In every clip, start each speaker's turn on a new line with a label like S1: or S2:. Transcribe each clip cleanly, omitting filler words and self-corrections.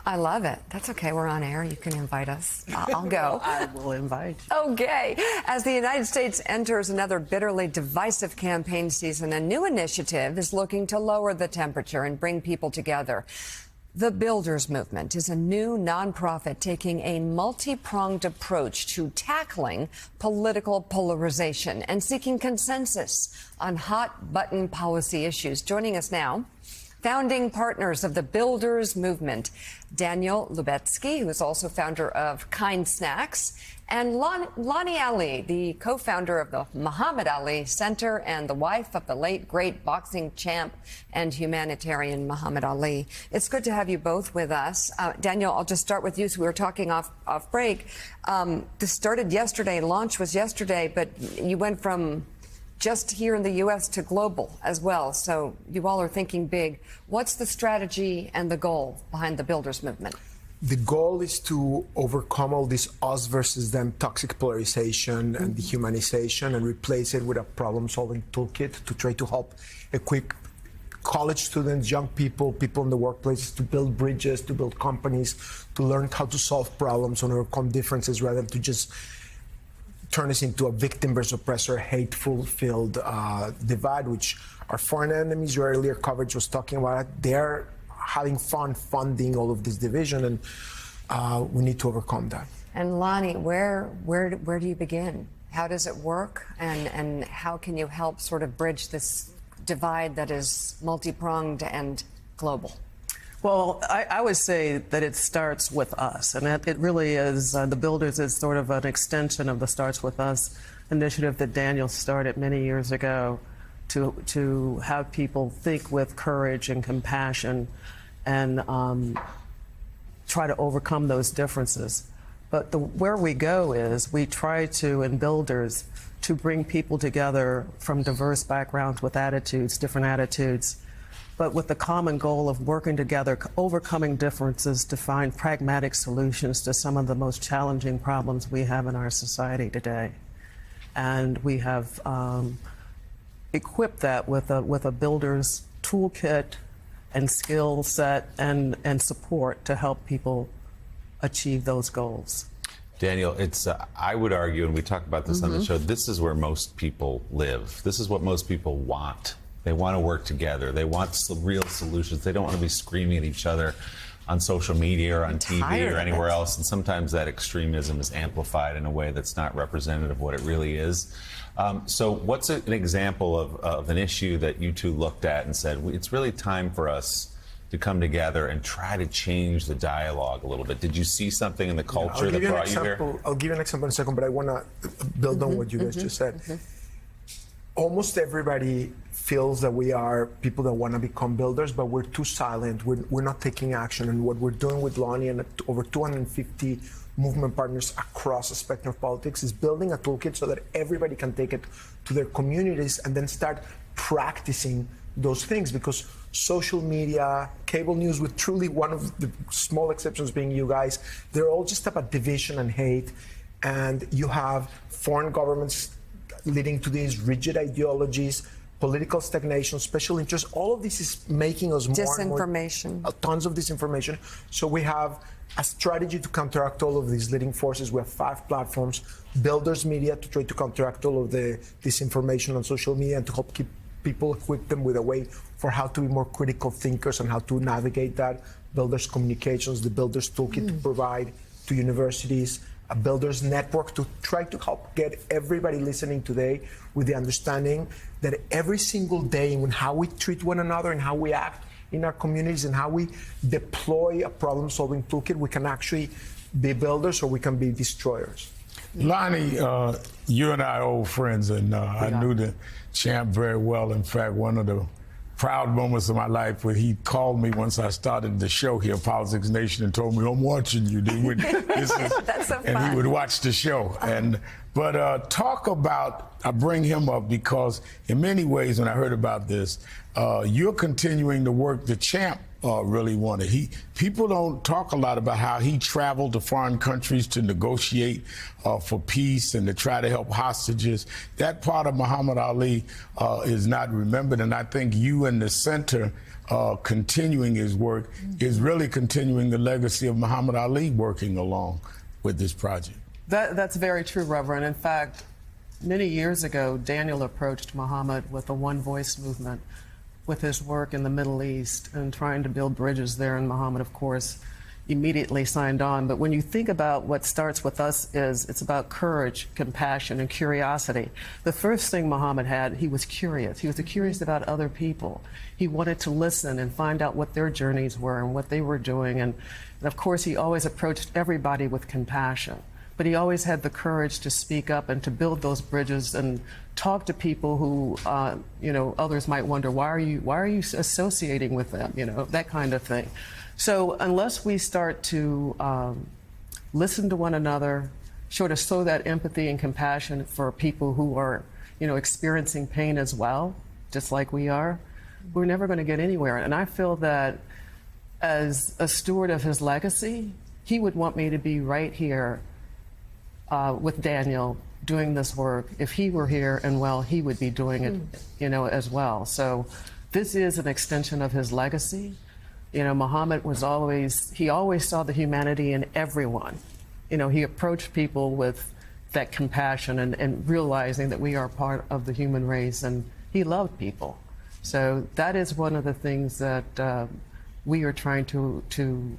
S1: I love it. That's okay. We're on air. You can invite us. I'll go.
S2: I will invite you.
S1: Okay. As the United States enters another bitterly divisive campaign season, a new initiative is looking to lower the temperature and bring people together. The Builders Movement is a new nonprofit taking a multi-pronged approach to tackling political polarization and seeking consensus on hot-button policy issues. Joining us now, founding partners of the Builders Movement, Daniel Lubetzky, who is also founder of Kind Snacks, and Lonnie Ali, the co-founder of the Muhammad Ali Center and the wife of the late great boxing champ and humanitarian Muhammad Ali. It's good to have you both with us. Daniel, I'll just start with you. So we were talking off break. This started yesterday, launch was yesterday, but you went from just here in the U.S. to global as well. So you all are thinking big. What's the strategy and the goal behind the Builders Movement?
S3: The goal is to overcome all this us versus them toxic polarization and dehumanization and replace it with a problem-solving toolkit to try to help equip college students, young people, people in the workplaces to build bridges, to build companies, to learn how to solve problems and overcome differences rather than to just turn us into a victim versus oppressor, hateful-filled divide, which our foreign enemies, your earlier coverage was talking about. They're having fun funding all of this division, and we need to overcome that.
S1: And Lonnie, where do you begin? How does it work? And how can you help sort of bridge this divide that is multi-pronged and global?
S2: Well, I would say that it starts with us, and it really is. The Builders is sort of an extension of the Starts With Us initiative that Daniel started many years ago to have people think with courage and compassion and try to overcome those differences. But where we go is we try to, in Builders, to bring people together from diverse backgrounds with attitudes, different attitudes, but with the common goal of working together, overcoming differences to find pragmatic solutions to some of the most challenging problems we have in our society today. And we have equipped that with a builder's toolkit and skill set and support to help people achieve those goals.
S4: Daniel, it's I would argue, and we talk about this on the show, this is where most people live. This is what most people want. They want to work together. They want some real solutions. They don't want to be screaming at each other on social media or on TV or anywhere else. And sometimes that extremism is amplified in a way that's not representative of what it really is. So what's an example of an issue that you two looked at and said, it's really time for us to come together and try to change the dialogue a little bit? Did you see something in the culture that brought you here?
S3: I'll give you an example in a second, but I want to build on what you guys just said. Almost everybody feels that we are people that want to become builders, but we're too silent. We're not taking action. And what we're doing with Lonnie and over 250 movement partners across the spectrum of politics is building a toolkit so that everybody can take it to their communities and then start practicing those things. Because social media, cable news, with truly one of the small exceptions being you guys, they're all just about division and hate. And you have foreign governments leading to these rigid ideologies, political stagnation, special interests. All of this is making us
S1: disinformation.
S3: Tons of disinformation. So we have a strategy to counteract all of these leading forces. We have 5 platforms, Builders Media, to try to counteract all of the disinformation on social media and to help keep people, equip them with a way for how to be more critical thinkers and how to navigate that. Builders Communications, the Builders Toolkit to provide to universities, a Builders Network to try to help get everybody listening today with the understanding that every single day in how we treat one another and how we act in our communities and how we deploy a problem-solving toolkit, we can actually be builders or we can be destroyers.
S5: Lonnie, you and I are old friends, and I knew the champ very well. In fact, one of the proud moments of my life where he called me once I started the show here, Politics Nation, and told me, I'm watching you.
S1: That's so fun.
S5: And he would watch the show. But talk about, I bring him up because in many ways when I heard about this, you're continuing the work the champ really wanted. People don't talk a lot about how he traveled to foreign countries to negotiate for peace and to try to help hostages. That part of Muhammad Ali is not remembered, and I think you and the center continuing his work is really continuing the legacy of Muhammad Ali working along with this project.
S2: That's very true, Reverend. In fact, many years ago, Daniel approached Muhammad with the One Voice movement with his work in the Middle East and trying to build bridges there. And Muhammad, of course, immediately signed on. But when you think about what starts with us it's about courage, compassion, and curiosity. The first thing Muhammad had, he was curious. He was curious about other people. He wanted to listen and find out what their journeys were and what they were doing. And of course, he always approached everybody with compassion. But he always had the courage to speak up and to build those bridges and talk to people who, others might wonder, why are you associating with them? That kind of thing. So unless we start to listen to one another, sort of show that empathy and compassion for people who are, experiencing pain as well, just like we are, we're never going to get anywhere. And I feel that as a steward of his legacy, he would want me to be right here with Daniel doing this work. If he were here and well, he would be doing it, as well. So this is an extension of his legacy. Muhammad he always saw the humanity in everyone. He approached people with that compassion and realizing that we are part of the human race, and he loved people. So that is one of the things that we are trying to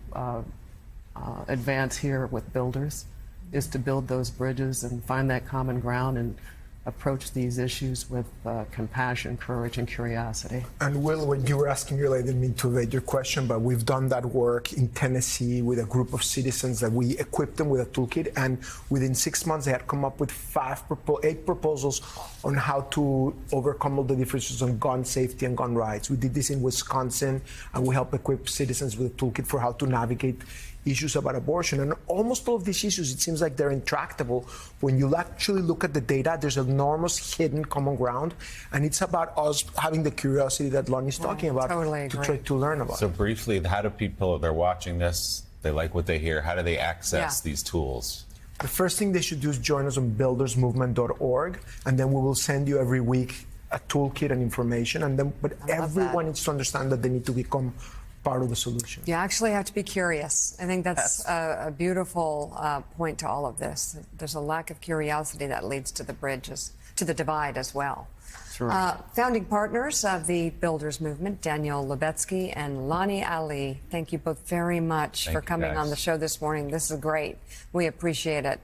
S2: advance here with Builders, is to build those bridges and find that common ground and approach these issues with compassion, courage, and curiosity.
S3: And Will, when you were asking earlier, I didn't mean to evade your question, but we've done that work in Tennessee with a group of citizens that we equipped them with a toolkit, and within 6 months they had come up with 8 proposals on how to overcome all the differences on gun safety and gun rights. We did this in Wisconsin, and we helped equip citizens with a toolkit for how to navigate issues about abortion. And almost all of these issues, it seems like they're intractable. When you actually look at the data, there's enormous hidden common ground, and it's about us having the curiosity that Lonnie's talking about
S1: totally
S3: to try to learn about.
S4: So briefly, how do people, they're watching this, they like what they hear, how do they access these tools?
S3: The first thing they should do is join us on buildersmovement.org, and then we will send you every week a toolkit and information. And then, but everyone needs to understand that they need to become part of the solution.
S1: You actually have to be curious. I think that's a beautiful point to all of this. There's a lack of curiosity that leads to the divide as well.
S2: Sure.
S1: Founding partners of the Builders Movement, Daniel Lubetzky and Lonnie Ali, thank you both very much for coming on the show this morning. This is great. We appreciate it.